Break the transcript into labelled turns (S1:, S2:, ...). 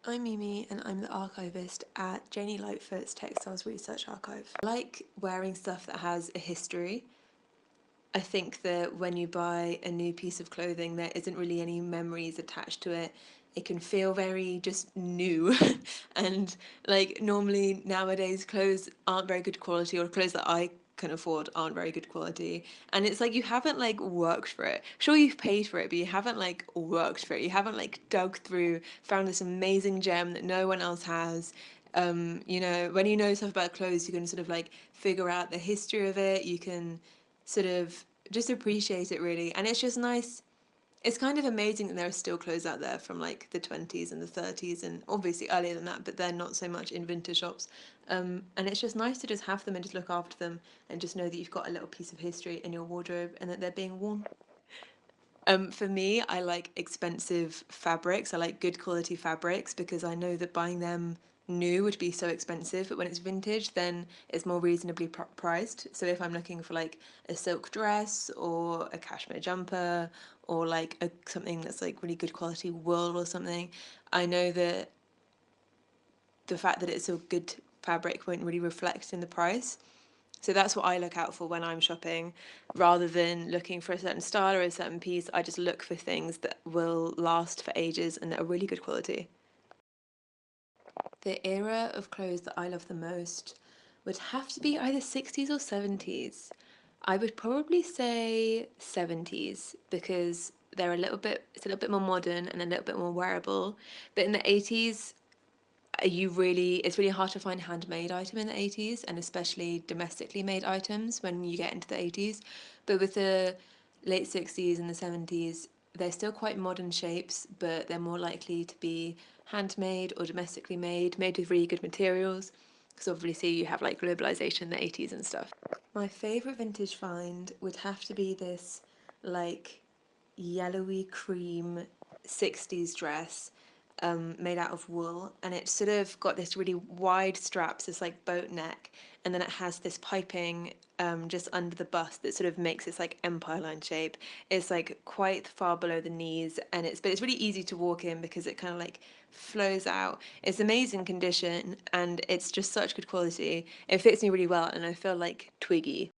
S1: I'm Mimi and I'm the archivist at Janie Lightfoot Textiles Research Archive. I like wearing stuff that has a history. I think that when you buy a new piece of clothing, there isn't really any memories attached to it. It can feel very just new. And like normally nowadays clothes aren't very good quality, or clothes that I can afford aren't very good quality. And it's like you haven't like worked for it. Sure, you've paid for it, but you haven't like worked for it. You haven't like dug through, found this amazing gem that no one else has. You know, when you know stuff about clothes, you can sort of like figure out the history of it. You can sort of just appreciate it really. And it's just nice. It's kind of amazing that there are still clothes out there from like the 20s and the 30s and obviously earlier than that, but they're not so much in vintage shops. And it's just nice to just have them and just look after them and just know that you've got a little piece of history in your wardrobe and that they're being worn. For me, I like expensive fabrics. I like good quality fabrics because I know that buying them new would be so expensive, but when it's vintage, then it's more reasonably priced. So if I'm looking for like a silk dress or a cashmere jumper or like something that's like really good quality wool or something, I know that the fact that it's a good fabric won't really reflect in the price. So that's what I look out for when I'm shopping. Rather than looking for a certain style or a certain piece, I just look for things that will last for ages and that are really good quality. The era of clothes that I love the most would have to be either 60s or 70s. I would probably say 70s because it's a little bit more modern and a little bit more wearable. But in the 80s, it's really hard to find handmade item in the 80s, and especially domestically made items when you get into the 80s. But with the late 60s and the 70s, they're still quite modern shapes, but they're more likely to be handmade or domestically made with really good materials, because obviously you have like globalization in the 80s and stuff. My favorite vintage find would have to be this like yellowy cream 60s dress, made out of wool, and it's sort of got this really wide straps, this like boat neck, and then it has this piping just under the bust that sort of makes this like empire line shape. It's like quite far below the knees, and it's really easy to walk in because it kind of like flows out. It's amazing condition and it's just such good quality. It fits me really well and I feel like twiggy.